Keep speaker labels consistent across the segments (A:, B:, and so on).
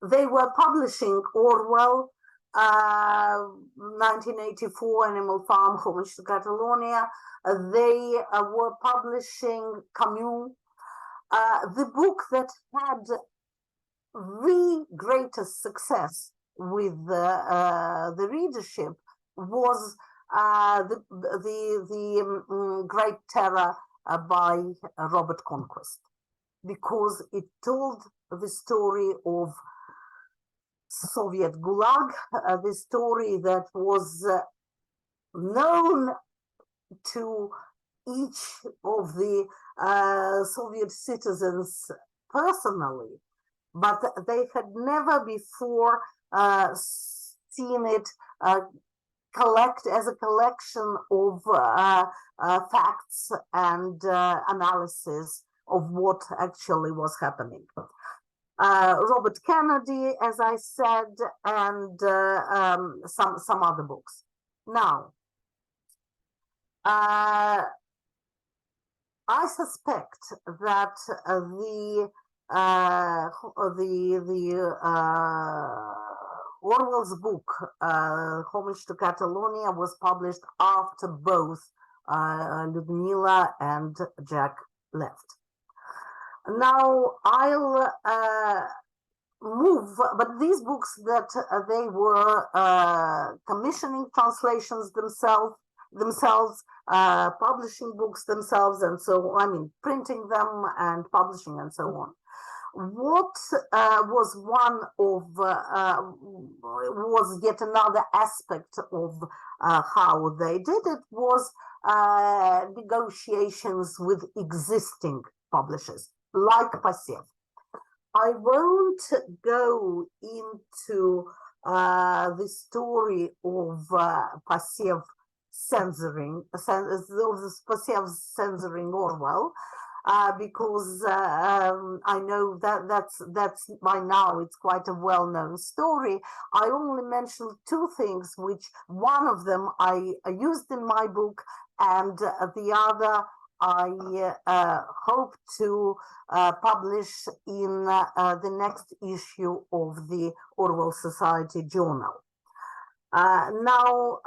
A: they were publishing Orwell, 1984, Animal Farm, Homage to Catalonia. They were publishing Camus. The book that had the greatest success with the readership was the Great Terror by Robert Conquest, because it told the story of Soviet Gulag, the story that was known to each of the Soviet citizens personally, but they had never before seen it collect as a collection of facts and analysis of what actually was happening. Robert Kennedy, as I said, and some other books. Now, I suspect that Orwell's book, Homage to Catalonia, was published after both Ludmila and Jack left. Now I'll move, but these books that they were commissioning translations themselves, publishing books themselves, and so I mean printing them and publishing and so on. What was one of was yet another aspect of how they did it was negotiations with existing publishers like Passev. I won't go into the story of Passev censoring Orwell, because I know that that's by now it's quite a well-known story. I only mentioned two things, which one of them I used in my book, and the other I hope to publish in the next issue of the Orwell Society Journal. Now,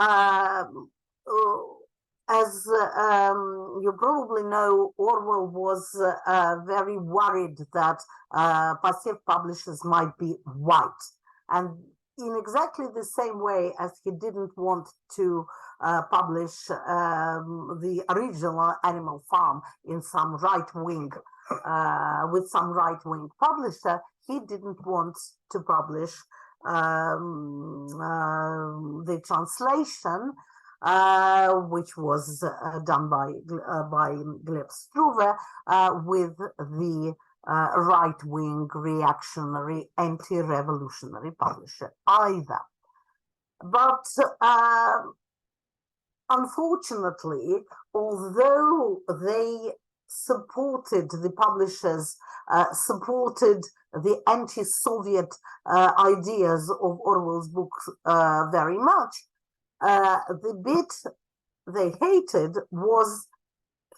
A: as you probably know, Orwell was very worried that Passev publishers might be white, and in exactly the same way as he didn't want to publish the original Animal Farm in some right-wing, with some right-wing publisher, he didn't want to publish the translation, which was done by Gleb Struve, with the right-wing, reactionary, anti-revolutionary publisher either. But unfortunately, although they supported, the publishers supported the anti-Soviet ideas of Orwell's books very much, the bit they hated was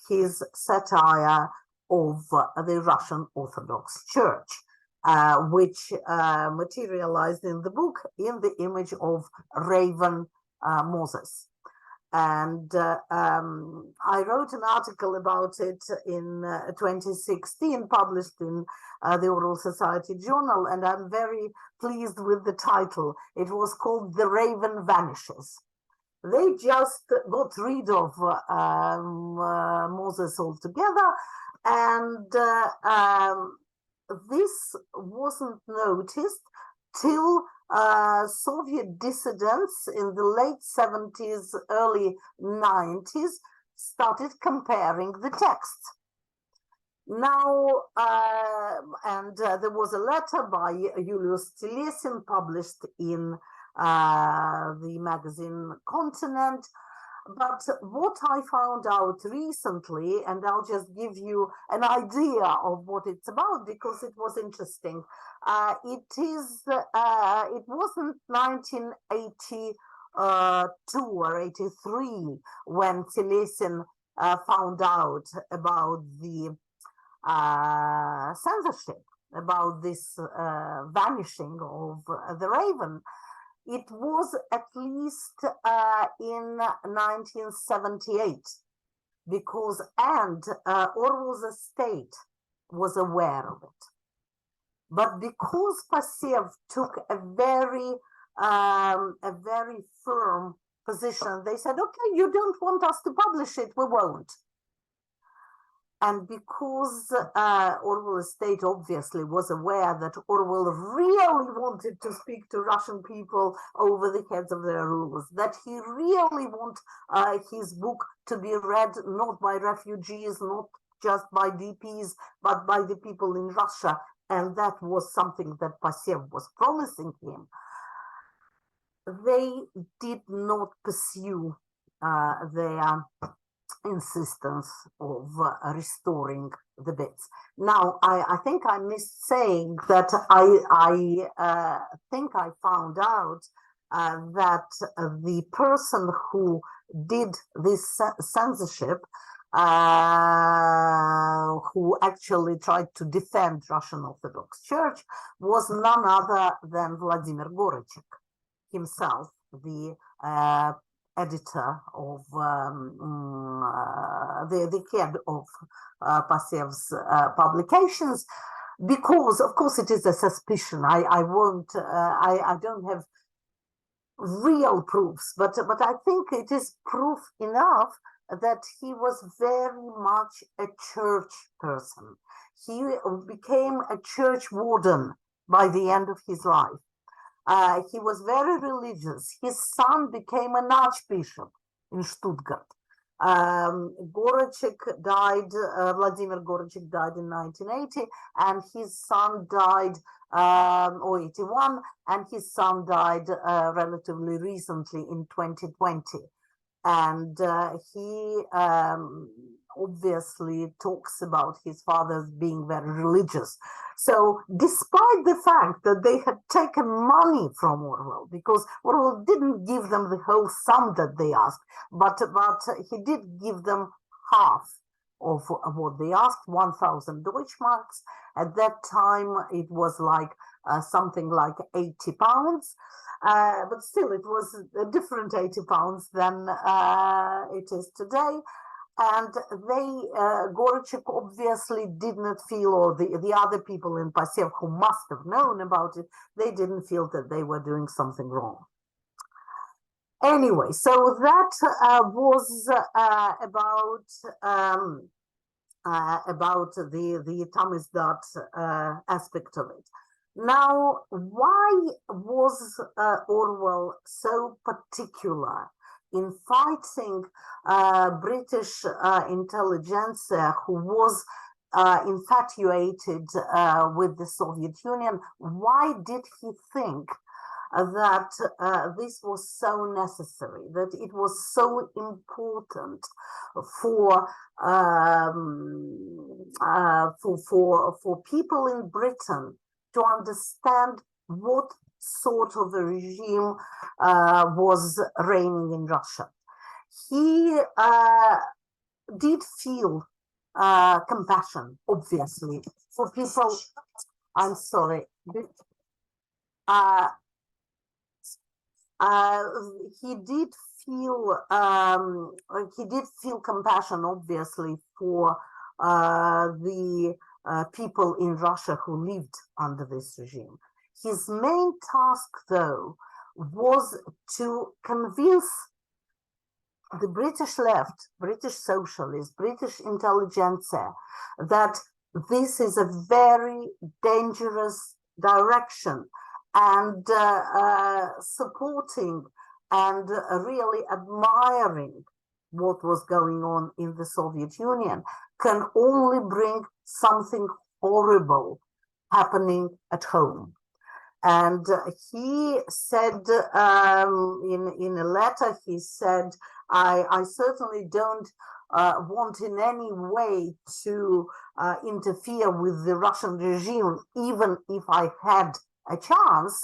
A: his satire of the Russian Orthodox Church, which materialized in the book in the image of Raven Moses. And I wrote an article about it in 2016, published in the Orwell Society Journal, and I'm very pleased with the title. It was called The Raven Vanishes. They just got rid of Moses altogether, and this wasn't noticed till Soviet dissidents in the late 70s, early 90s started comparing the texts. Now, and there was a letter by Julius Telesin published in the magazine Continent. But what I found out recently, and I'll just give you an idea of what it's about because it was interesting. It wasn't 1982 or 83 when Telesin found out about the censorship. about this vanishing of the raven, it was at least in 1978, because Orwell's estate was aware of it. But because Passev took a very firm position, they said, okay, you don't want us to publish it, we won't. And because Orwell estate obviously was aware that Orwell really wanted to speak to Russian people over the heads of their rulers, that he really wanted his book to be read not by refugees, not just by DPs, but by the people in Russia, and that was something that Passev was promising him, they did not pursue their insistence of restoring the bits. Now, I think I missed saying that I think I found out that the person who did this censorship, who actually tried to defend Russian Orthodox Church, was none other than Vladimir Gorochek himself, the editor of the head of Passev's publications, because of course it is a suspicion. I don't have real proofs, but I think it is proof enough that he was very much a church person. He became a church warden by the end of his life. He was very religious. His son became an archbishop in Stuttgart. Gorochek died, Vladimir Gorochek died in 1980, and his son died, or 81, and his son died relatively recently in 2020. And he obviously talks about his father being very religious. So despite the fact that they had taken money from Orwell, because Orwell didn't give them the whole sum that they asked, but he did give them half of what they asked, 1,000 Deutschmarks. At that time, it was like something like 80 pounds. But still, it was a different 80 pounds than it is today. And Gorochek obviously did not feel, or the other people in Passev who must have known about it, they didn't feel that they were doing something wrong. Anyway, so that was about the Tamizdat aspect of it. Now, why was Orwell so particular in fighting British intelligentsia who was infatuated with the Soviet Union? Why did he think that this was so necessary, that it was so important for people in Britain to understand what sort of a regime was reigning in Russia? He did feel compassion, obviously, for people. I'm sorry. He did feel compassion, obviously, for the people in Russia who lived under this regime. His main task, though, was to convince the British left, British socialists, British intelligentsia, that this is a very dangerous direction, and supporting and really admiring what was going on in the Soviet Union can only bring something horrible happening at home. And he said in a letter, he said, I certainly don't want in any way to interfere with the Russian regime, even if I had a chance,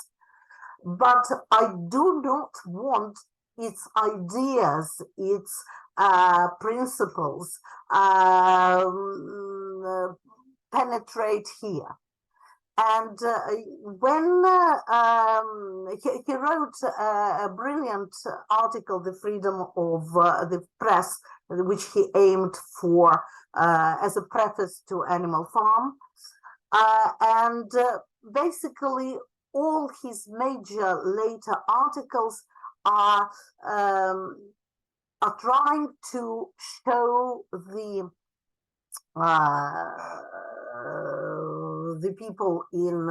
A: but I do not want its ideas, its principles penetrate here. And when he wrote a brilliant article, The Freedom of the Press, which he aimed for as a preface to Animal Farm. And basically, all his major later articles are trying to show the people in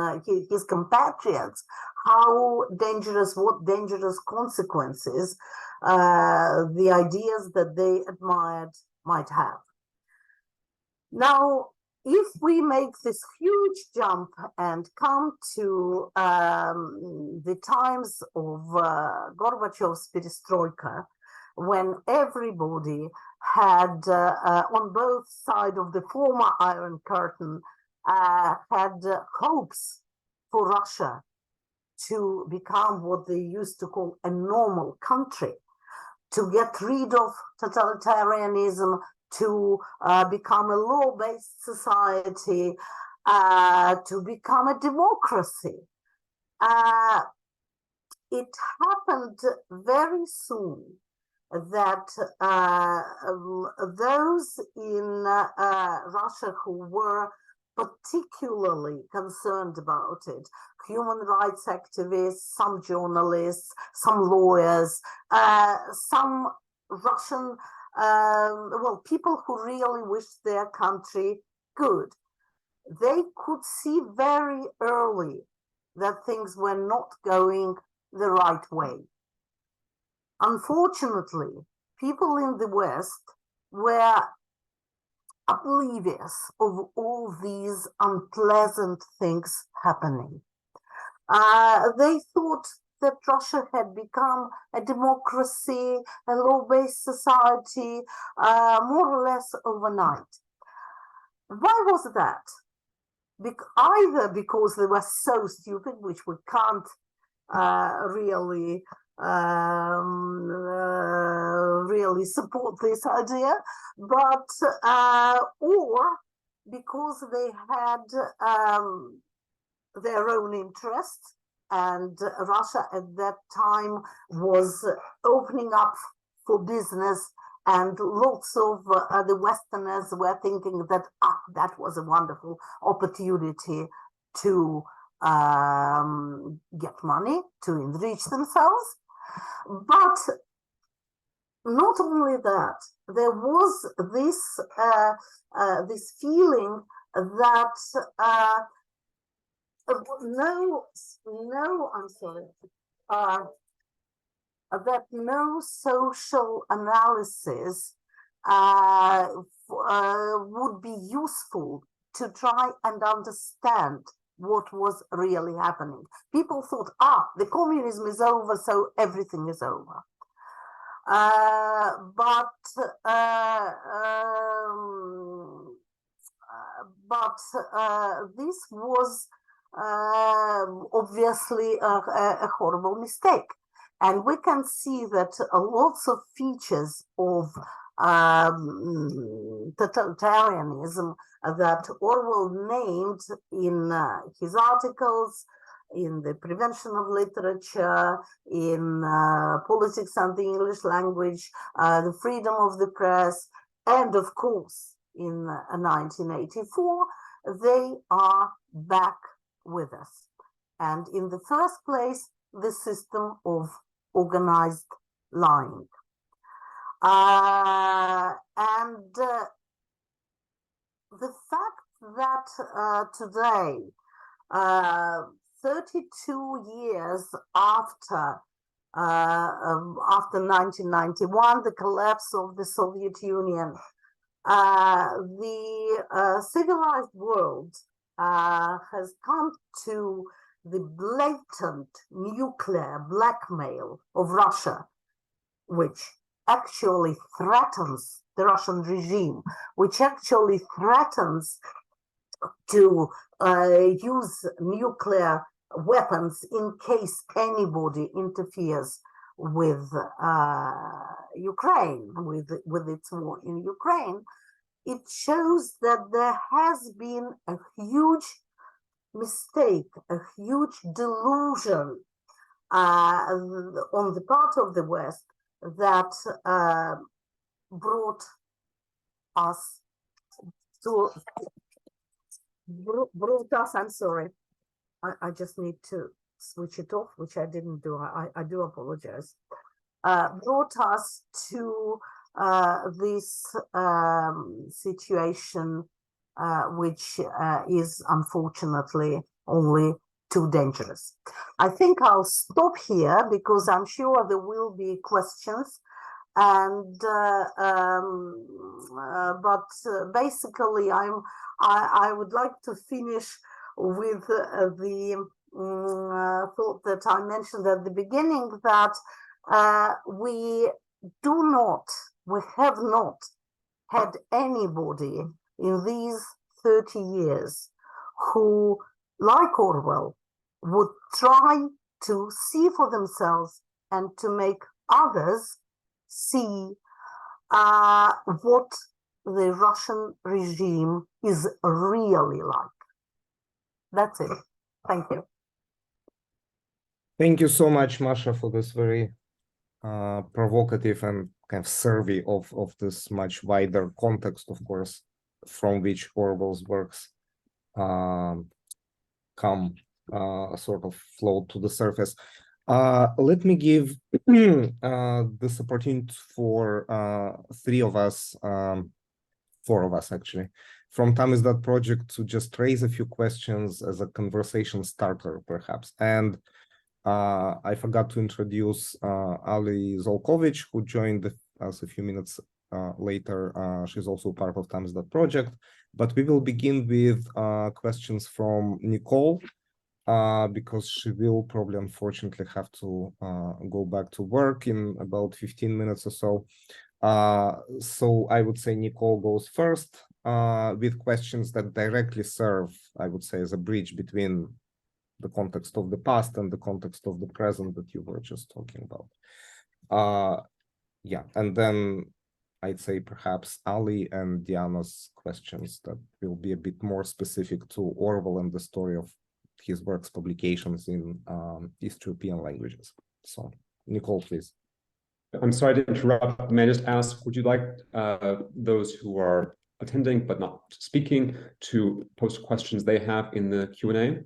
A: his compatriots how dangerous, what dangerous consequences the ideas that they admired might have. Now, if we make this huge jump and come to the times of Gorbachev's perestroika, when everybody had, on both sides of the former Iron Curtain, had hopes for Russia to become what they used to call a normal country, to get rid of totalitarianism, to become a law-based society, to become a democracy. It happened very soon that those in Russia who were particularly concerned about it, human rights activists, some journalists, some lawyers, some Russian, well, people who really wished their country good, they could see very early that things were not going the right way. Unfortunately, people in the West were oblivious of all these unpleasant things happening. They thought that Russia had become a democracy, a law-based society, more or less overnight. Why was that? Either because they were so stupid, which we can't really really support this idea, but or because they had their own interests, and Russia at that time was opening up for business, and lots of the Westerners were thinking that that was a wonderful opportunity to get money, to enrich themselves. But not only that, there was this feeling that that no social analysis would be useful to try and understand what was really happening. People thought, the communism is over, so everything is over. But this was obviously a horrible mistake. And we can see that lots of features of totalitarianism that Orwell named in his articles, in the prevention of literature, in politics and the English language, the freedom of the press, and of course, in 1984, they are back with us. And in the first place, the system of organized lying. And the fact that today, 32 years after 1991, the collapse of the Soviet Union, the civilized world has come to the blatant nuclear blackmail of Russia, which actually threatens the Russian regime, which actually threatens to use nuclear weapons in case anybody interferes with Ukraine, with its war in Ukraine. It shows that there has been a huge mistake, a huge delusion on the part of the West that brought us to brought us. I'm sorry, I just need to switch it off, which I didn't do. I do apologize. Brought us to this situation, which is unfortunately only too dangerous. I think I'll stop here because I'm sure there will be questions. And basically, I would like to finish with the thought that I mentioned at the beginning, that we have not had anybody in these 30 years who, like Orwell, would try to see for themselves and to make others see what the Russian regime is really like. That's it. Thank you.
B: Thank you so much, Masha, for this very provocative and kind of survey of this much wider context, of course, from which Orwell's works come sort of float to the surface. Let me give this opportunity for four of us actually, from Tamizdat project to just raise a few questions as a conversation starter, perhaps. And I forgot to introduce Ali Zolkovich, who joined us a few minutes later. She's also part of Tamizdat project. But we will begin with questions from Nicole, because she will probably, unfortunately, have to go back to work in about 15 minutes or so. So I would say Nicole goes first with questions that directly serve, I would say, as a bridge between the context of the past and the context of the present that you were just talking about. Yeah, and then I'd say perhaps Ali and Diana's questions that will be a bit more specific to Orwell and the story of his works publications in East European languages. So, Nicole, please.
C: I'm sorry to interrupt. May I just ask, would you like those who are attending but not speaking to post questions they have in the Q&A?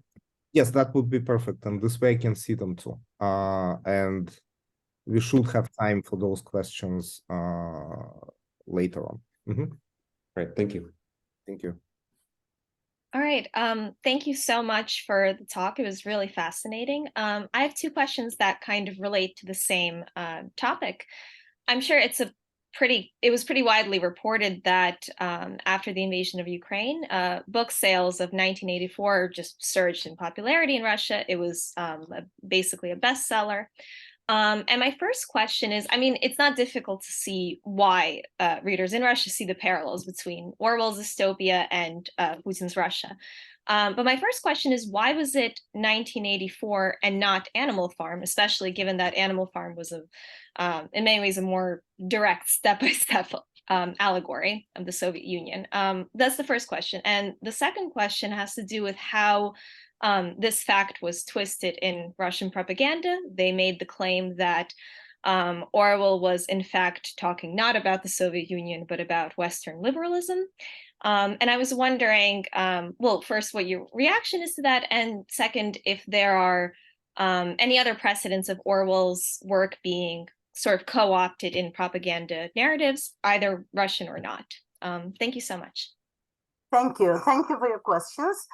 B: Yes, that would be perfect. And this way I can see them too. And we should have time for those questions later on.
C: Great, thank you.
B: Thank you.
D: All right, thank you so much for the talk. It was really fascinating. I have two questions that kind of relate to the same topic. I'm sure it was pretty widely reported that after the invasion of Ukraine, book sales of 1984 just surged in popularity in Russia. It was basically a bestseller. And my first question is, I mean, it's not difficult to see why readers in Russia see the parallels between Orwell's dystopia and Putin's Russia. But my first question is, why was it 1984 and not Animal Farm, especially given that Animal Farm was, in many ways, a more direct step-by-step allegory of the Soviet Union? That's the first question. And the second question has to do with how this fact was twisted in Russian propaganda. They made the claim that Orwell was in fact talking not about the Soviet Union, but about Western liberalism. And I was wondering, well, first, what your reaction is to that, and second, if there are any other precedents of Orwell's work being sort of co-opted in propaganda narratives, either Russian or not. Thank you so much.
A: Thank you. Thank you for your questions.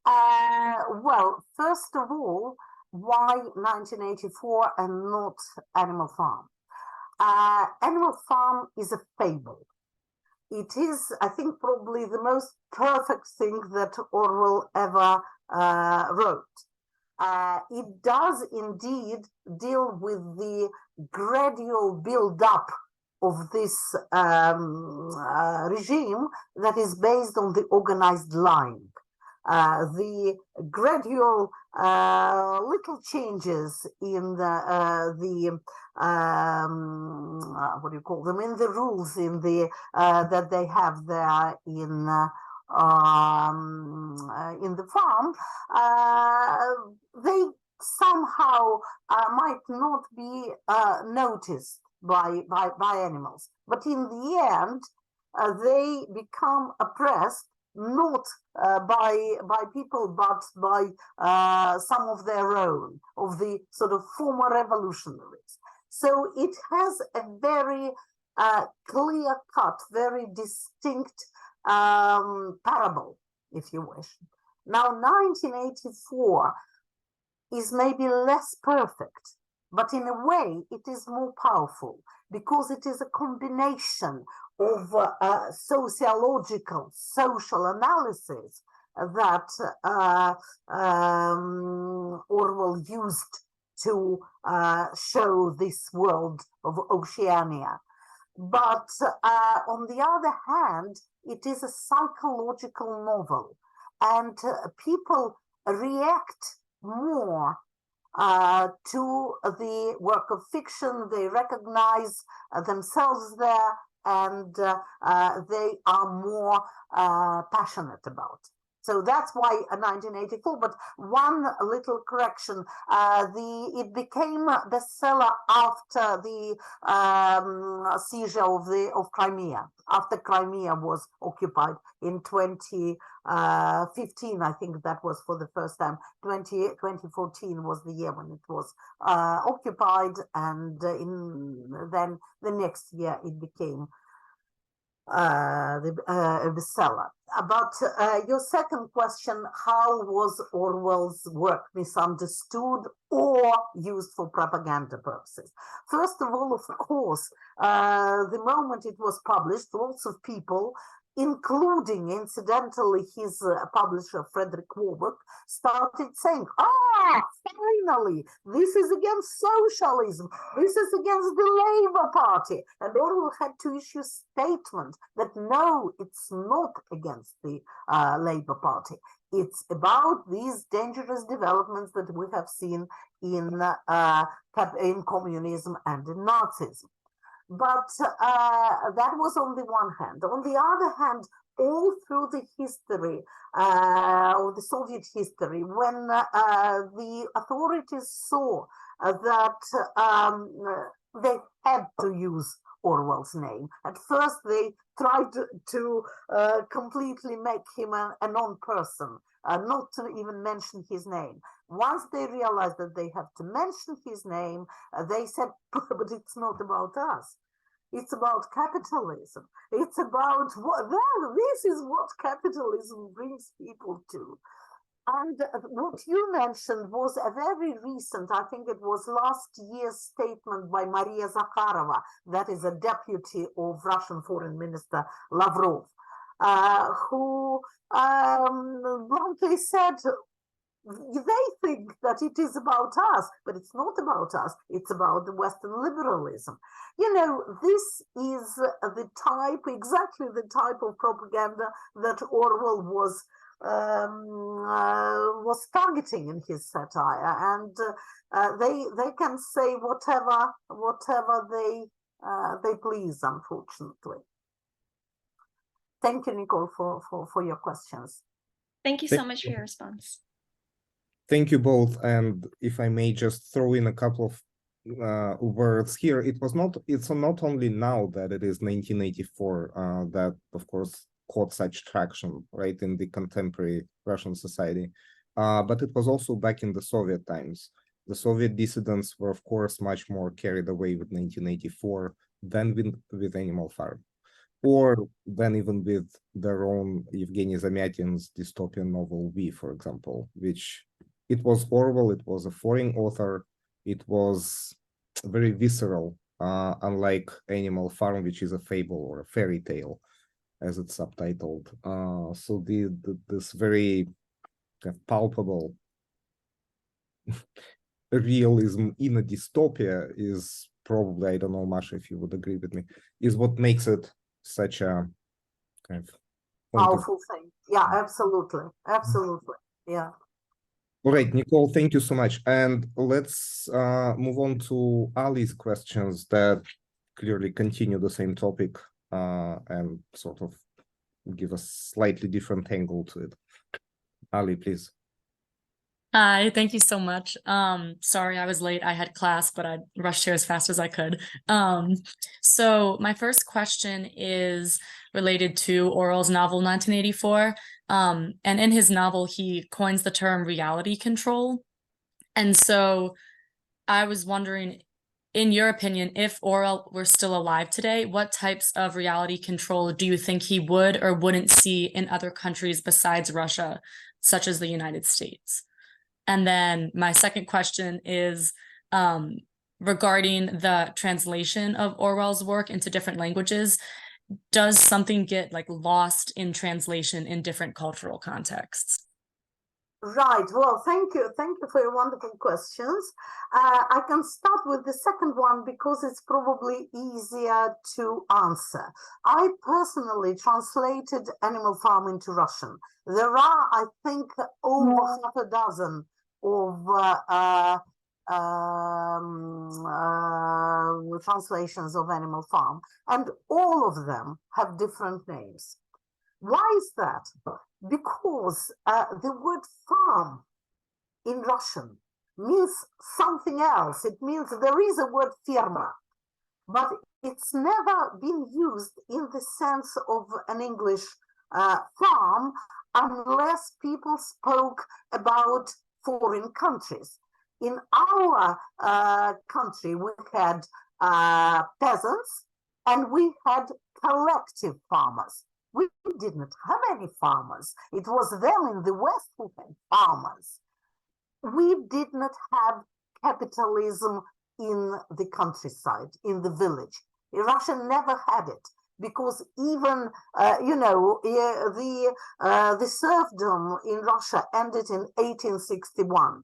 A: Well, first of all, why 1984 and not Animal Farm? Animal Farm is a fable. It is, I think, probably the most perfect thing that Orwell ever wrote. It does indeed deal with the gradual build-up of this regime that is based on the organized lying. The gradual little changes in the what do you call them, in the rules in the that they have there in in the farm, they somehow might not be noticed by animals, but in the end they become oppressed not by people but by some of their own, of the sort of former revolutionaries. So it has a very clear-cut, very distinct parable, if you wish. Now, 1984 is maybe less perfect, but in a way it is more powerful because it is a combination of sociological, social analysis that Orwell used to show this world of Oceania. But on the other hand, it is a psychological novel, and people react more to the work of fiction. They recognize themselves there, and they are more passionate about. So that's why 1984. But one little correction: it became a bestseller after the seizure of Crimea, after Crimea was occupied in 2015. I think that was for the first time. 2014 was the year when it was occupied, and then the next year it became the bestseller. About your second question, how was Orwell's work misunderstood or used for propaganda purposes? First of all, of course, the moment it was published, lots of people, including, incidentally, his publisher, Frederick Warburg, started saying, finally, this is against socialism, this is against the Labour Party. And Orwell had to issue a statement that no, it's not against the Labour Party. It's about these dangerous developments that we have seen in communism and in Nazism. But that was on the one hand. On the other hand, all through the history of the Soviet history, when the authorities saw that they had to use Orwell's name, at first they tried to completely make him a non-person, not to even mention his name. Once they realized that they have to mention his name, they said, but it's not about us. It's about capitalism. It's about this is what capitalism brings people to. And what you mentioned was a very recent, I think it was last year's statement by Maria Zakharova, that is a deputy of Russian Foreign Minister Lavrov, who bluntly said, they think that it is about us, but it's not about us. It's about the Western liberalism. You know, this is exactly the type of propaganda that Orwell was targeting in his satire, and they can say whatever they please, unfortunately. Thank you, Nicole, for your questions.
D: Thank you so much for your response.
B: Thank you both. And if I may just throw in a couple of words here, it's not only now that it is 1984 that, of course, caught such traction, right, in the contemporary Russian society, but it was also back in the Soviet times. The Soviet dissidents were, of course, much more carried away with 1984 than with Animal Farm, or than even with their own Evgeny Zamyatin's dystopian novel V, for example, which it was Orwell, it was a foreign author, it was very visceral, unlike Animal Farm, which is a fable or a fairy tale, as it's subtitled. So this very kind of palpable realism in a dystopia is probably, I don't know, Masha, if you would agree with me, is what makes it such a kind of
A: powerful thing. Yeah, absolutely. Absolutely. Yeah.
B: All right, Nicole, thank you so much. And let's move on to Ali's questions that clearly continue the same topic and sort of give a slightly different angle to it. Ali, please.
E: Hi, thank you so much. Sorry I was late. I had class, but I rushed here as fast as I could. So my first question is related to Orwell's novel 1984. And in his novel, he coins the term reality control. And so I was wondering, in your opinion, if Orwell were still alive today, what types of reality control do you think he would or wouldn't see in other countries besides Russia, such as the United States? And then my second question is regarding the translation of Orwell's work into different languages. Does something get like lost in translation in different cultural contexts?
A: Right. Well, thank you. Thank you for your wonderful questions. I can start with the second one because it's probably easier to answer. I personally translated Animal Farm into Russian. There are, I think, over half a dozen of translations of Animal Farm, and all of them have different names. Why is that? Because the word farm in Russian means something else. It means there is a word firma, but it's never been used in the sense of an English farm unless people spoke about foreign countries. In our country, we had peasants and we had collective farmers. We didn't have any farmers. It was them in the West who had farmers. We did not have capitalism in the countryside, in the village. Russia never had it because even, the serfdom in Russia ended in 1861.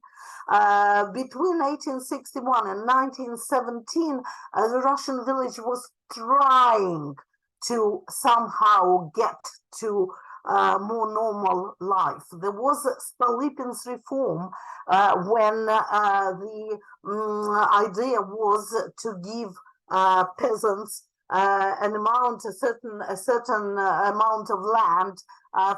A: Between 1861 and 1917, the Russian village was trying to somehow get to more normal life. There was Stolypin's reform when the idea was to give peasants a certain amount of land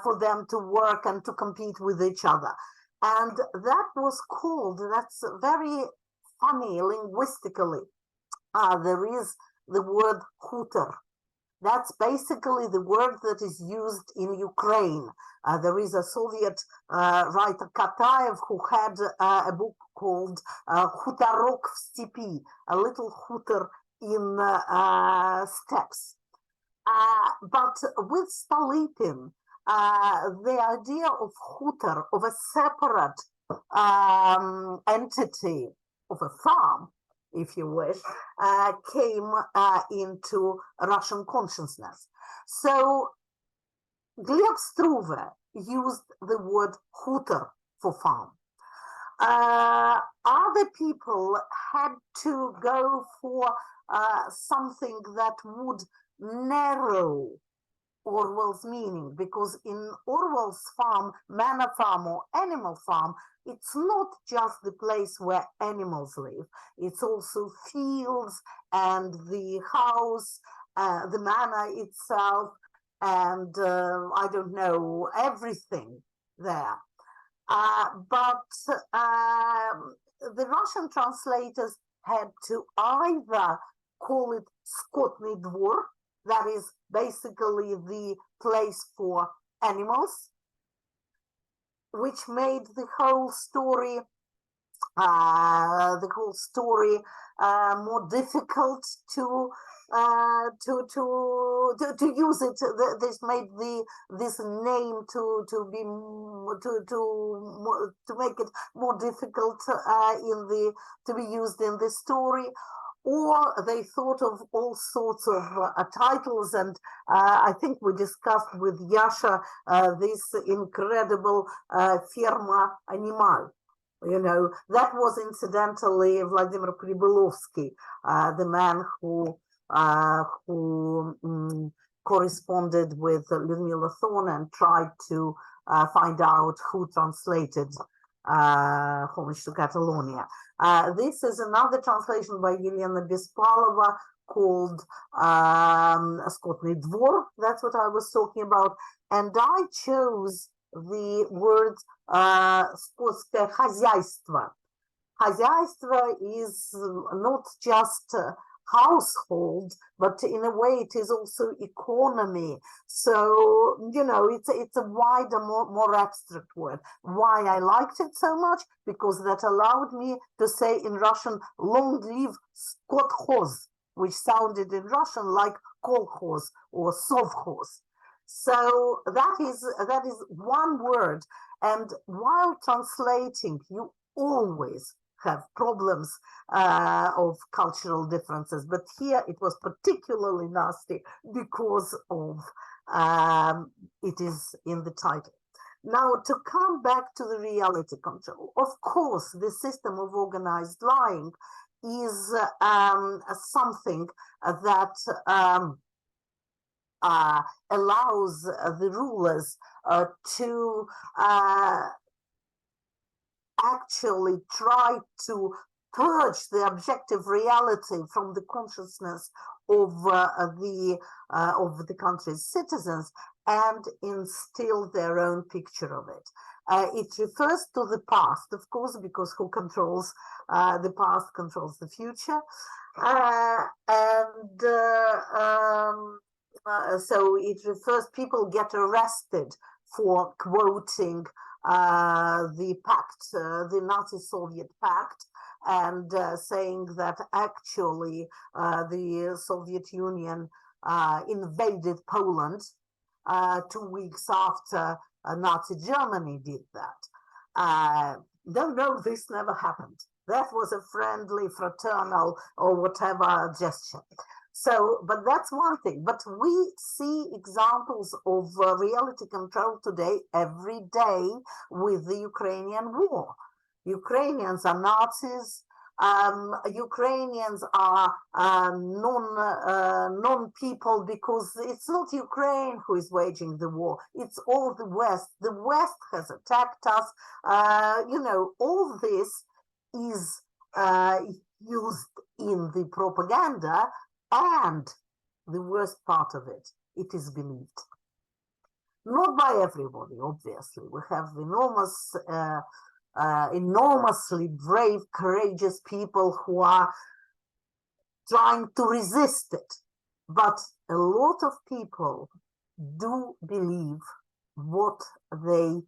A: for them to work and to compete with each other. And that was called, that's very funny linguistically, there is the word hutor. That's basically the word that is used in Ukraine. There is a Soviet writer, Kataev, who had a book called Hutorok v Stepi, a little hutor in steppes. But with Stolypin, the idea of hutor, of a separate entity, of a farm, if you wish, came into Russian consciousness. So Gleb Struve used the word hutor for farm. Other people had to go for something that would narrow Orwell's meaning, because in Orwell's farm, manor farm or animal farm, it's not just the place where animals live. It's also fields and the house, the manor itself, and I don't know, everything there. But the Russian translators had to either call it Skotny Dvor, that is basically the place for animals, which made the whole story more difficult to use it. This made this name to make it more difficult to be used in the story. Or they thought of all sorts of titles, and I think we discussed with Yasha this incredible Firma Animal. You know, that was incidentally Vladimir Pribylovsky, the man who corresponded with Lyudmila Thorne and tried to find out who translated Homage to Catalonia. This is another translation by Yelena Bespalova, called Skotny Dvor. That's what I was talking about. And I chose the word skotskое хозяйство. Хозяйство is not just household, but in a way it is also economy. So, you know, it's a wider, more abstract word. Why I liked it so much? Because that allowed me to say in Russian, long live skotkhoz, which sounded in Russian like kolkhoz or sovkhoz. So that is one word. And while translating, you always have problems of cultural differences, but here it was particularly nasty because of it is in the title. Now, to come back to the reality control, of course, the system of organized lying is something that allows the rulers to actually try to purge the objective reality from the consciousness of the country's citizens and instill their own picture of it. It refers to the past, of course, because who controls the past controls the future. So it refers, people get arrested for quoting the pact, the Nazi-Soviet pact, and saying that actually the Soviet Union invaded Poland 2 weeks after Nazi Germany did that. No, this never happened. That was a friendly, fraternal, or whatever gesture. So, but that's one thing. But we see examples of reality control today, every day, with the Ukrainian war. Ukrainians are Nazis. Ukrainians are non-people because it's not Ukraine who is waging the war. It's all the West. The West has attacked us. You know, all this is used in the propaganda. And the worst part of it, it is believed. Not by everybody, obviously. We have enormously brave, courageous people who are trying to resist it. But a lot of people do believe what they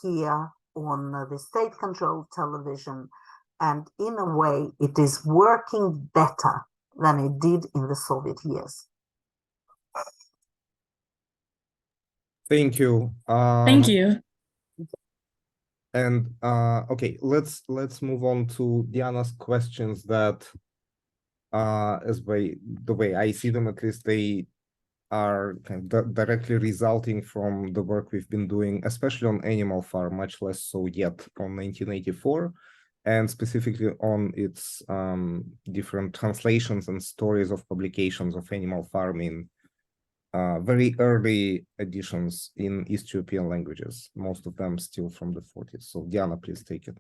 A: hear on the state-controlled television. And in a way, it is working better than it did in the Soviet years.
B: Thank you.
E: Thank you.
B: And okay, let's move on to Diana's questions that as the way I see them, at least, they are kind of directly resulting from the work we've been doing, especially on Animal Farm, much less so yet on 1984. And specifically on its different translations and stories of publications of Animal Farm in very early editions in East European languages, most of them still from the 40s. So Diana, please take it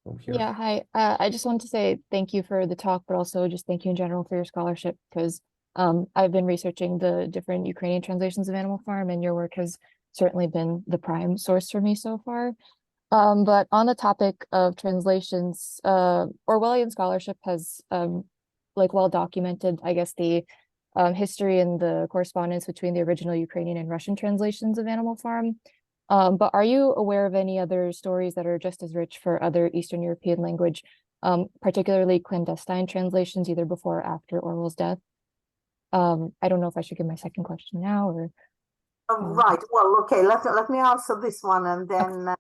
B: from here.
F: Yeah, hi. I just wanted to say thank you for the talk, but also just thank you in general for your scholarship, because I've been researching the different Ukrainian translations of Animal Farm, and your work has certainly been the prime source for me so far. But on the topic of translations, Orwellian scholarship has well documented, I guess, the history and the correspondence between the original Ukrainian and Russian translations of Animal Farm. But are you aware of any other stories that are just as rich for other Eastern European language, particularly clandestine translations, either before or after Orwell's death? I don't know if I should give my second question now or.
A: Right. Well, okay. Let me answer this one, and then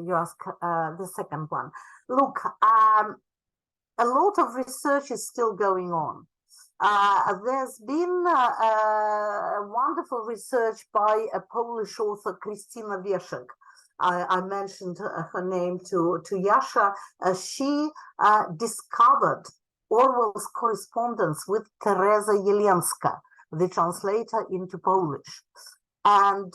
A: you ask the second one. Look, a lot of research is still going on. There's been wonderful research by a Polish author, Krystyna Wieszek. I mentioned her name to Yasha. She discovered Orwell's correspondence with Teresa Jelenska, the translator into Polish. And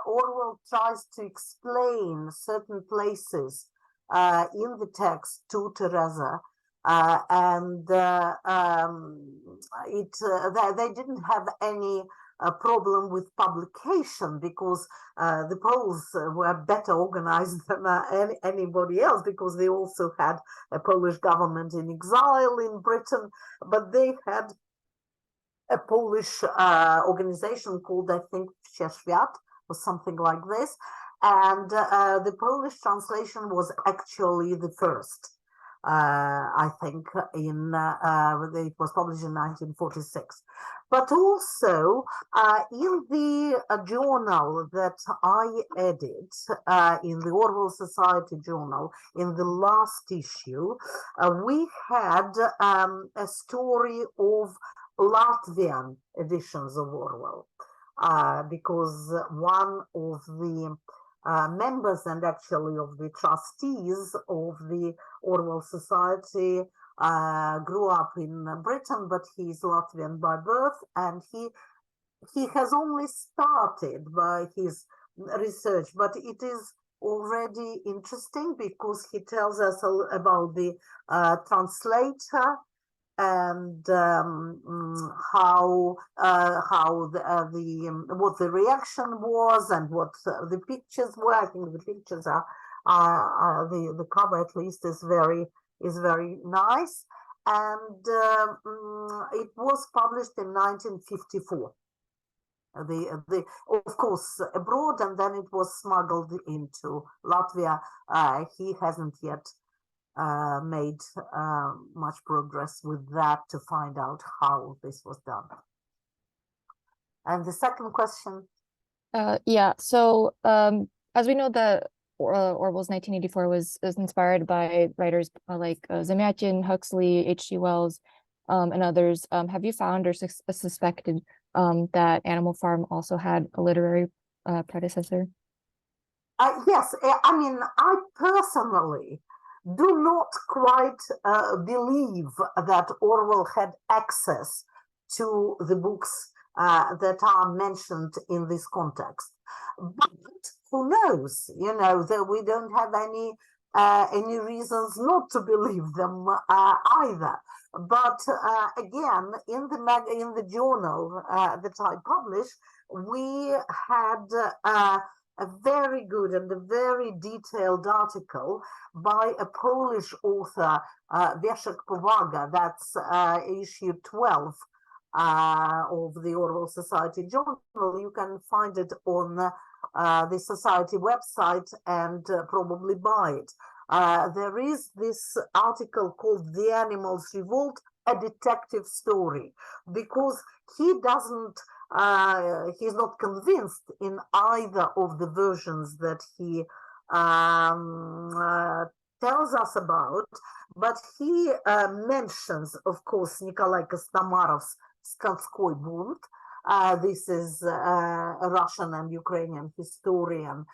A: Orwell tries to explain certain places in the text to Teresa. and they didn't have any problem with publication because the Poles were better organized than anybody else, because they also had a Polish government in exile in Britain, but they had a Polish organization called, I think, Świat or something like this, and the Polish translation was actually the first. I think it was published in 1946. But also in the journal that I edit, in the Orwell Society journal, in the last issue, we had a story of Latvian editions of Orwell, because one of the members and actually of the trustees of the Orwell Society grew up in Britain, but he's Latvian by birth, and he has only started by his research, but it is already interesting because he tells us about the translator and how what the reaction was and what the pictures were. I think the pictures are the cover at least is very nice, and it was published in 1954. Of course abroad, and then it was smuggled into Latvia. He hasn't yet made much progress with that to find out how this was done. And the second question?
F: Yeah, so as we know, that Orwell's 1984 was inspired by writers like Zamyatin, Huxley, H.G. Wells, and others. Have you found or suspected that Animal Farm also had a literary predecessor?
A: Yes, I mean, I personally do not quite believe that Orwell had access to the books that are mentioned in this context. But who knows? You know, that we don't have any reasons not to believe them either. But again, in the journal that I published, we had a very good and a very detailed article by a Polish author, Wieszek Powaga. That's issue 12 of the Orwell Society journal. You can find it on the Society website and probably buy it. There is this article called The Animals Revolt, a detective story, because he doesn't he's not convinced in either of the versions that he tells us about, but he mentions, of course, Nikolai Kostomarov's Skotskoy Bunt. This is a Russian and Ukrainian historian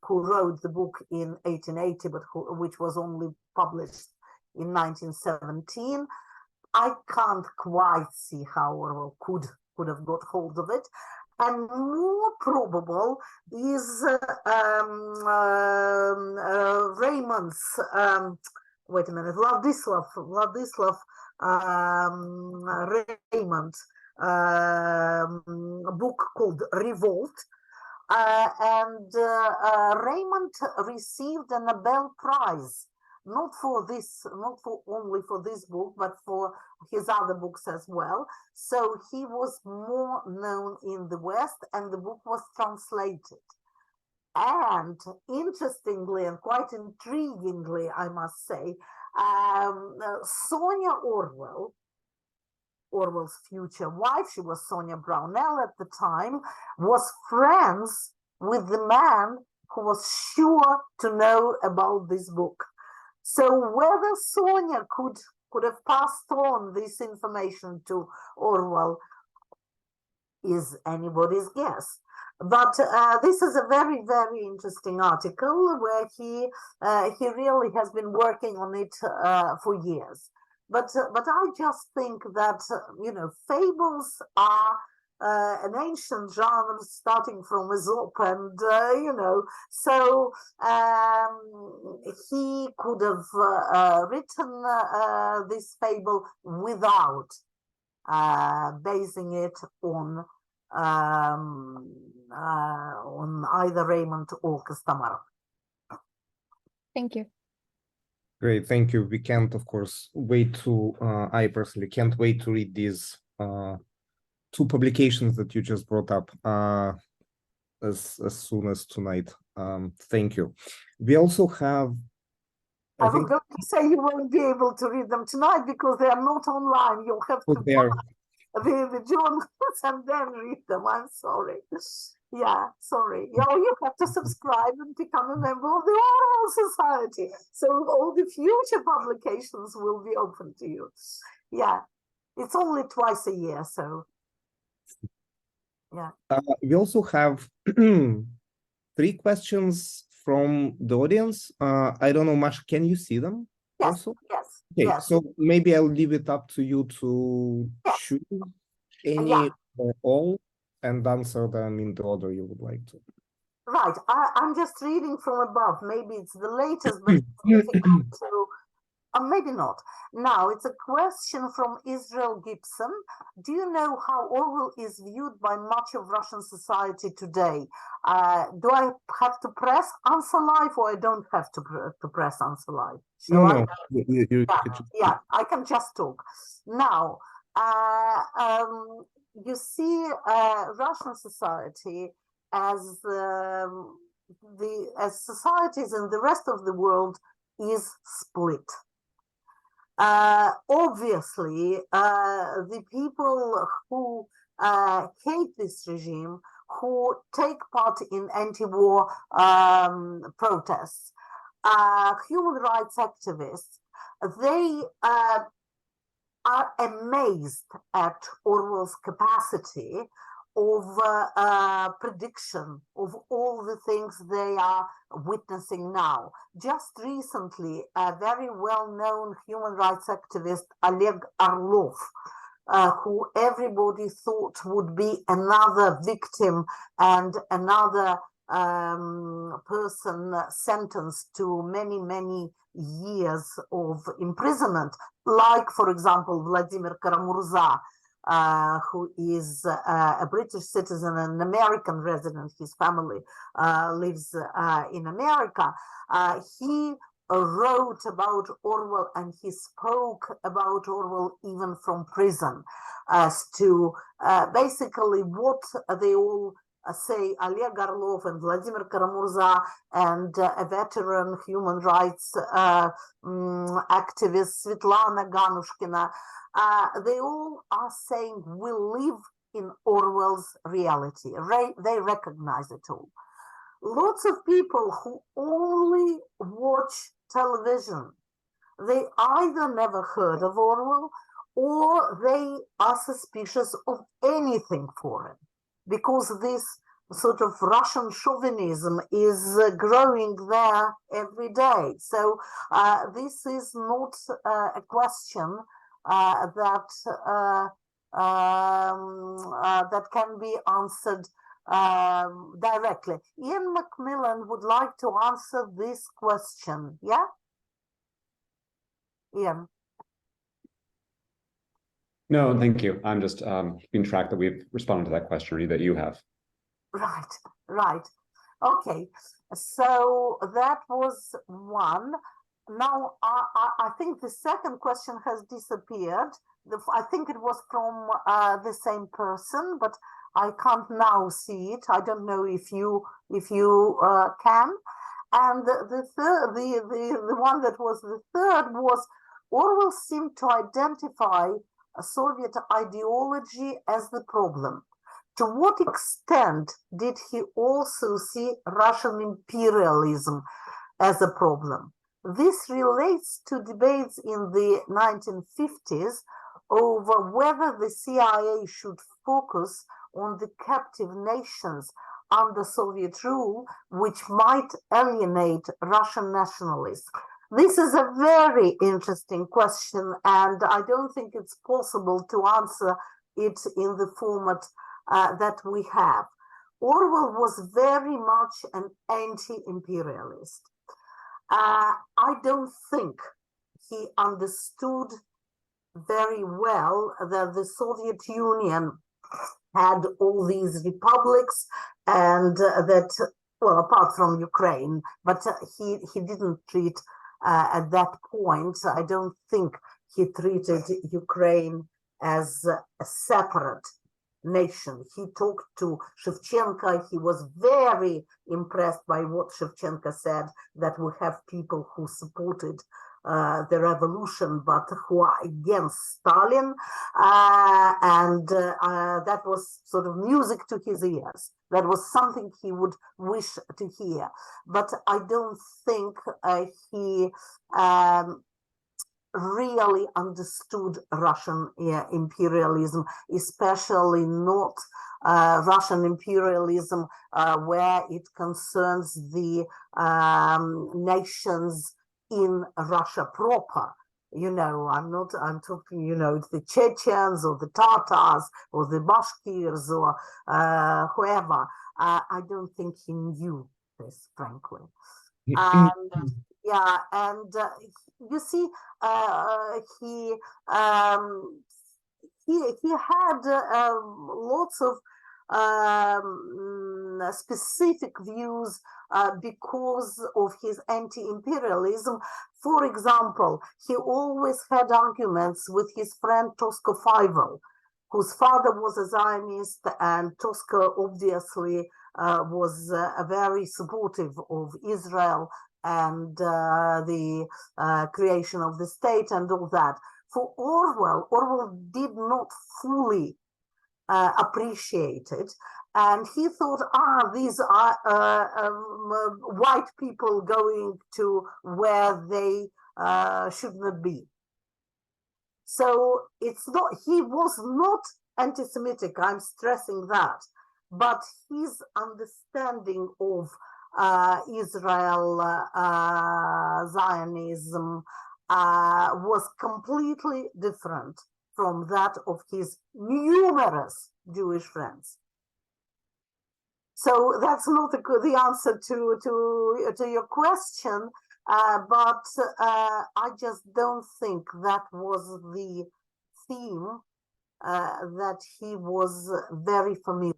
A: who wrote the book in 1880, but which was only published in 1917. I can't quite see how Orwell could have got hold of it, and more probable is Raymond's wait a minute, Vladislav Raymond book called Revolt, and Raymond received a Nobel Prize, not only for this book, but for his other books as well. So he was more known in the West, and the book was translated. And interestingly and quite intriguingly, I must say, Sonia Orwell, Orwell's future wife, she was Sonia Brownell at the time, was friends with the man who was sure to know about this book. So whether Sonia could have passed on this information to Orwell is anybody's guess. But this is a very, very interesting article where he really has been working on it for years. But I just think that, you know, fables are an ancient genre starting from Aesop, and you know, so he could have written this fable without basing it on either Raymond or Castamaro.
F: Thank you.
B: Great, thank you. We can't, of course, wait to, I personally can't wait to read these two publications that you just brought up as soon as tonight. Thank you. We also have,
A: I was going to say you won't be able to read them tonight because they are not online. You'll have to buy the journals and then read them. I'm sorry. Yeah, sorry. You have to subscribe and become a member of the Orwell Society. So all the future publications will be open to you. Yeah, it's only twice a year, so yeah.
B: We also have 3 questions from the audience. I don't know, Masha, can you see them?
A: Yes,
B: also?
A: yes.
B: Okay,
A: yes.
B: so maybe I'll leave it up to you to choose any or all and answer them in the order you would like to.
A: Right, I'm just reading from above. Maybe it's the latest, but it's difficult to, maybe not. Now, it's a question from Israel Gibson. Do you know how Orwell is viewed by much of Russian society today? Do I have to press answer live, or I don't have to press answer live? Shall I? Yeah, I can just talk. Now, you see Russian society as as societies in the rest of the world is split. Obviously, the people who hate this regime, who take part in anti-war protests, human rights activists, they are amazed at Orwell's capacity of prediction of all the things they are witnessing now. Just recently, a very well-known human rights activist, Oleg Orlov, who everybody thought would be another victim and another person sentenced to many, many years of imprisonment, like, for example, Vladimir Karamurza, who is a British citizen and an American resident. His family lives in America. He wrote about Orwell and he spoke about Orwell even from prison as to basically what they all say. Oleg Orlov and Vladimir Karamurza and a veteran human rights activist Svetlana Ganushkina, they all are saying we live in Orwell's reality. They recognize it all. Lots of people who only watch television, they either never heard of Orwell or they are suspicious of anything foreign, because this sort of Russian chauvinism is growing there every day. So this is not a question that can be answered directly. Ian Macmillan would like to answer this question. Yeah? Ian?
C: No, thank you. I'm just keeping track that we've responded to that question, or that you have.
A: Right. Okay. So that was one. Now, I think the second question has disappeared. I think it was from the same person, but I can't now see it. I don't know if you can. And the one that was the third was Orwell seemed to identify a Soviet ideology as the problem. To what extent did he also see Russian imperialism as a problem? This relates to debates in the 1950s over whether the CIA should focus on the captive nations under Soviet rule, which might alienate Russian nationalists. This is a very interesting question, and I don't think it's possible to answer it in the format that we have. Orwell was very much an anti-imperialist. I don't think he understood very well that the Soviet Union had all these republics, and that, well, apart from Ukraine, but he didn't treat at that point, I don't think he treated Ukraine as a separate nation. He talked to Shevchenko. He was very impressed by what Shevchenko said, that we have people who supported the revolution, but who are against Stalin, and that was sort of music to his ears. That was something he would wish to hear. But I don't think he really understood Russian imperialism, especially not Russian imperialism where it concerns the nations in Russia proper. I'm talking, the Chechens or the Tatars or the Bashkirs or whoever. I don't think he knew this, frankly. And you see, he had lots of specific views because of his anti-imperialism. For example, he always had arguments with his friend Tosca Feivel, whose father was a Zionist, and Tosca obviously was very supportive of Israel and the creation of the state and all that. For Orwell did not fully appreciate it, and he thought, these are white people going to where they should not be. So it's not, he was not anti-Semitic, I'm stressing that, but his understanding of Israel, Zionism, was completely different from that of his numerous Jewish friends. So that's not the answer to your question, but I just don't think that was the theme that he was very familiar.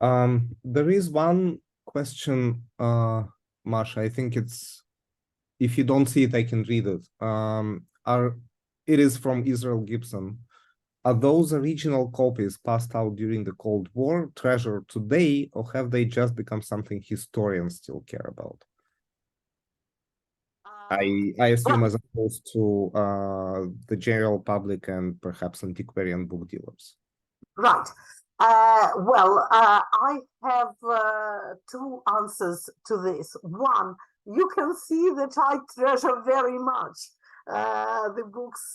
B: There is one question, Masha, I think it's, if you don't see it, I can read it. It is from Israel Gibson. Are those original copies passed out during the Cold War treasured today, or have they just become something historians still care about? I assume as opposed to the general public and perhaps antiquarian book dealers.
A: Right. I have two answers to this. One, you can see that I treasure very much the books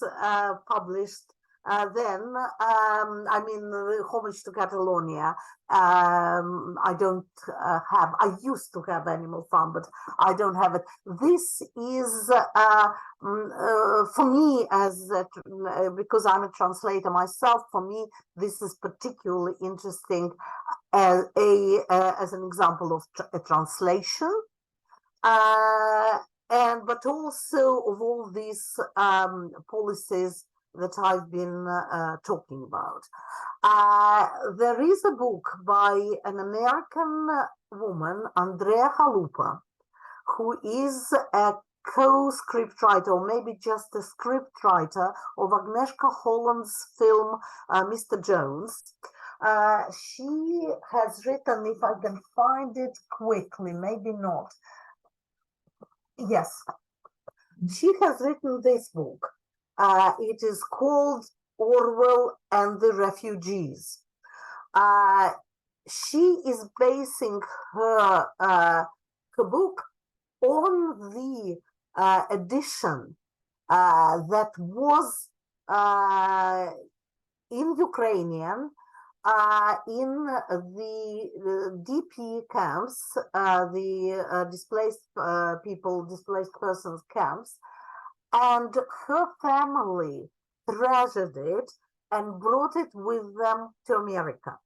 A: published then. I mean, the Homage to Catalonia. I don't have, I used to have Animal Farm, but I don't have it. This is, for me, because I'm a translator myself, for me, this is particularly interesting as an example of a translation, but also of all these policies that I've been talking about. There is a book by an American woman, Andrea Chalupa, who is a co-scriptwriter, or maybe just a scriptwriter of Agnieszka Holland's film Mr. Jones. She has written, if I can find it quickly, maybe not. Yes, she has written this book. It is called Orwell and the Refugees. She is basing her book on the edition that was in Ukrainian in the DP camps, the displaced persons camps, and her family treasured it and brought it with them to America.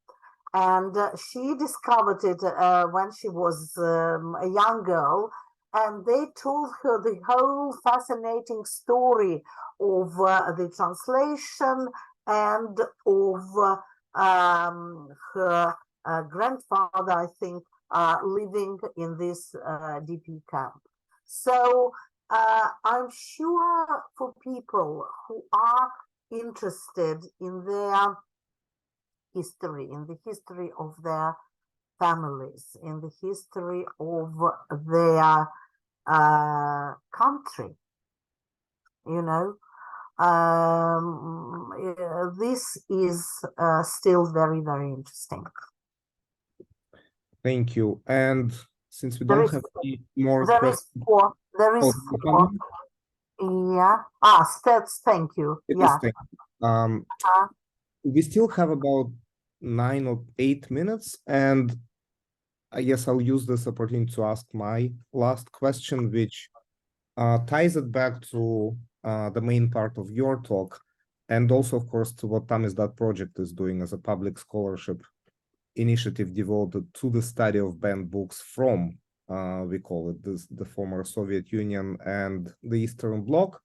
A: And she discovered it when she was a young girl, and they told her the whole fascinating story of the translation and of her grandfather, I think, living in this DP camp. So I'm sure for people who are interested in their history, in the history of their families, in the history of their country, you know, this is still very, very interesting.
B: Thank you. And since we
A: There
B: don't
A: is-
B: have any more
A: There
B: questions,
A: is four. There is
B: oh,
A: four. Yeah. Stats. Thank you.
B: it is
A: Yeah.
B: thank you. We still have about 9 or 8 minutes, and I guess I'll use this opportunity to ask my last question, which ties it back to the main part of your talk, and also, of course, to what Tamizdat project is doing as a public scholarship initiative devoted to the study of banned books from, we call it the former Soviet Union and the Eastern Bloc,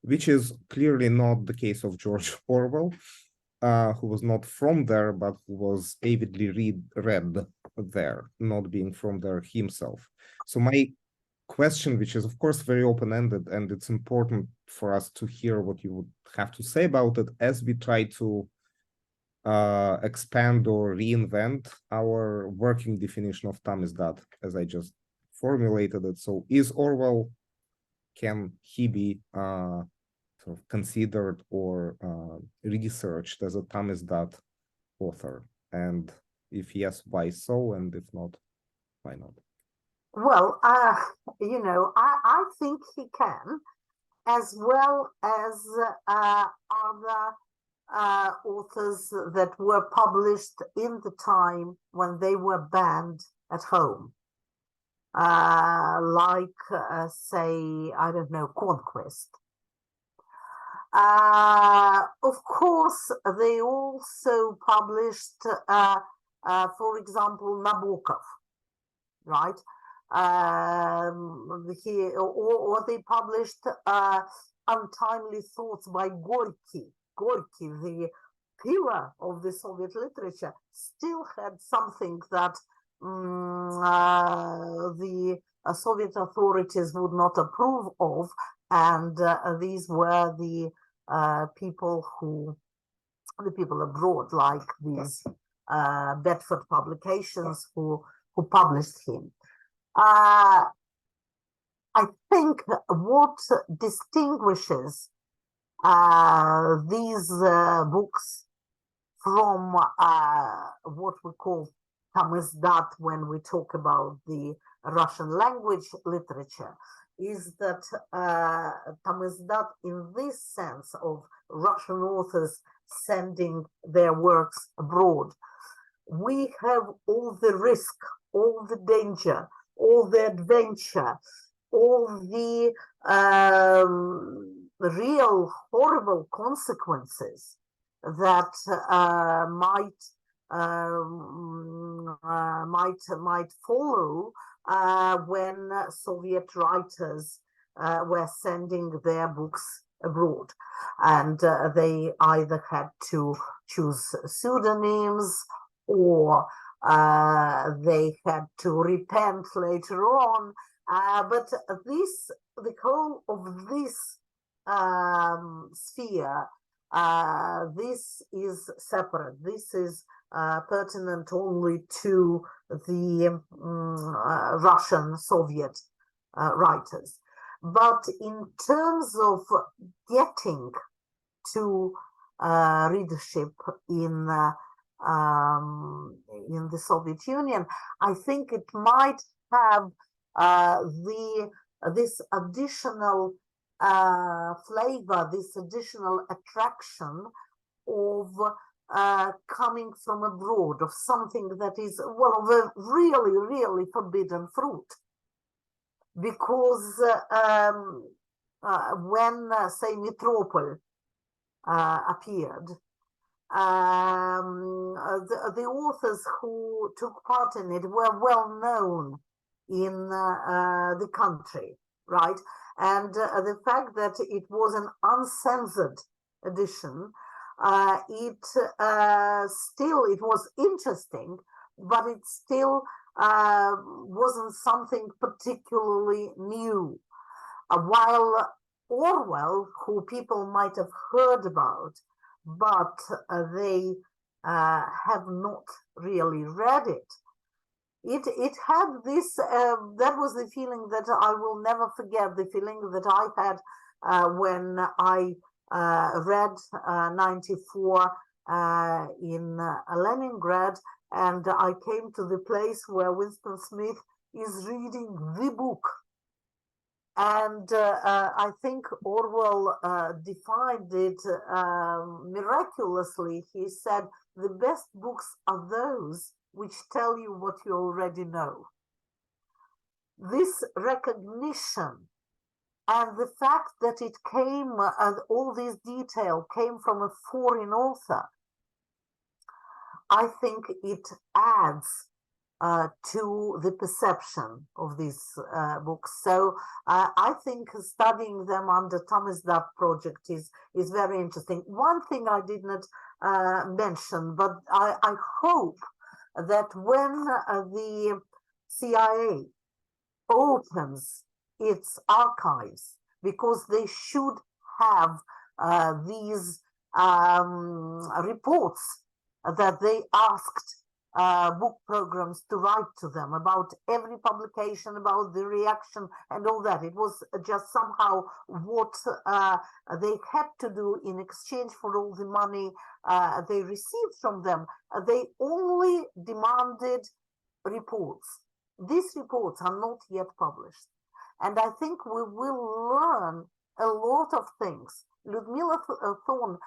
B: which is clearly not the case of George Orwell, who was not from there, but who was avidly read there, not being from there himself. So my question, which is of course very open-ended, and it's important for us to hear what you would have to say about it as we try to expand or reinvent our working definition of Tamizdat, as I just formulated it. So is Orwell, can he be sort of considered or researched as a Tamizdat author? And if yes, why so? And if not, why not?
A: Well, you know, I think he can, as well as other authors that were published in the time when they were banned at home, like, say, I don't know, Conquest. Of course, they also published, for example, Nabokov, right? Or they published Untimely Thoughts by Gorky. Gorky, the pillar of the Soviet literature, still had something that the Soviet authorities would not approve of, and these were the people abroad, like these Bedford publications, who published him. I think what distinguishes these books from what we call Tamizdat when we talk about the Russian language literature is that Tamizdat, in this sense of Russian authors sending their works abroad, we have all the risk, all the danger, all the adventure, all the real horrible consequences that might follow when Soviet writers were sending their books abroad, and they either had to choose pseudonyms, or they had to repent later on. But the whole of this sphere, this is separate. This is pertinent only to the Russian Soviet writers. But in terms of getting to readership in the Soviet Union, I think it might have this additional flavor, this additional attraction of coming from abroad, of something that is, well, of a really, really forbidden fruit. Because when, say, Metropole appeared, the authors who took part in it were well known in the country, right? And the fact that it was an uncensored edition, it was interesting, but it still wasn't something particularly new. While Orwell, who people might have heard about, but they have not really read it. It had this, that was the feeling that I will never forget, the feeling that I had when I read 94 in Leningrad, and I came to the place where Winston Smith is reading the book. And I think Orwell defined it miraculously. He said, the best books are those which tell you what you already know. This recognition and the fact that it came, all this detail came from a foreign author, I think it adds to the perception of these books. So I think studying them under Tamizdat project is very interesting. One thing I did not mention, but I hope that when the CIA opens its archives, because they should have these reports that they asked book programs to write to them about every publication, about the reaction and all that. It was just somehow what they had to do in exchange for all the money they received from them. They only demanded reports. These reports are not yet published. And I think we will learn a lot of things. Ludmila Thorne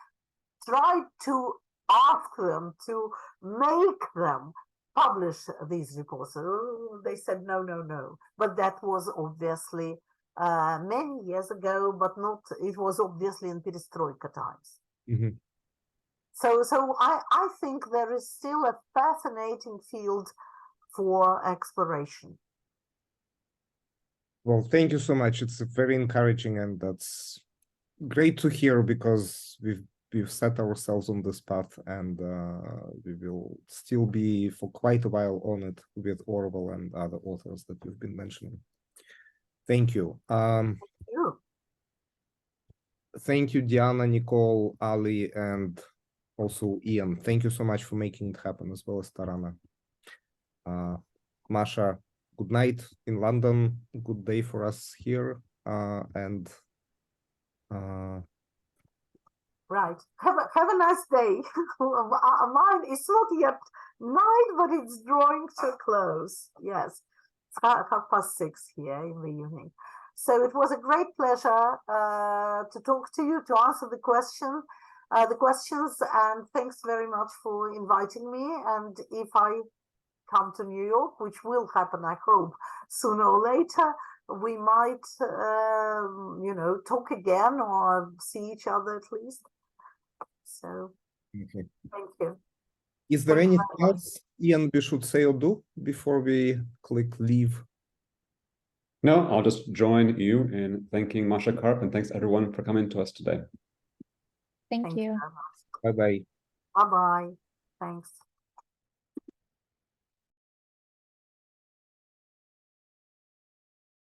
A: tried to ask them to make them publish these reports. They said no, no, no. But that was obviously many years ago, but not, it was obviously in perestroika times.
B: Mm-hmm.
A: So I think there is still a fascinating field for exploration.
B: Well, thank you so much. It's very encouraging, and that's great to hear, because we've set ourselves on this path, and we will still be for quite a while on it with Orwell and other authors that you've been mentioning. Thank you. Thank you, Diana, Nicole, Ali, and also Ian. Thank you so much for making it happen, as well as Tarana. Masha, good night in London. Good day for us here. And
A: right. Have a nice day. Mine, it's not yet night, but it's drawing to a close. Yes, it's 6:30 here in the evening. So it was a great pleasure to talk to you, to answer the questions, and thanks very much for inviting me. And if I come to New York, which will happen, I hope, sooner or later, we might, talk again or see each other at least. So,
B: okay.
A: Thank you.
B: Is there anything else, Ian, we should say or do before we click leave?
C: No, I'll just join you in thanking Masha Karp, and thanks everyone for coming to us today.
F: Thank you.
B: Bye-bye.
A: Bye-bye. Thanks.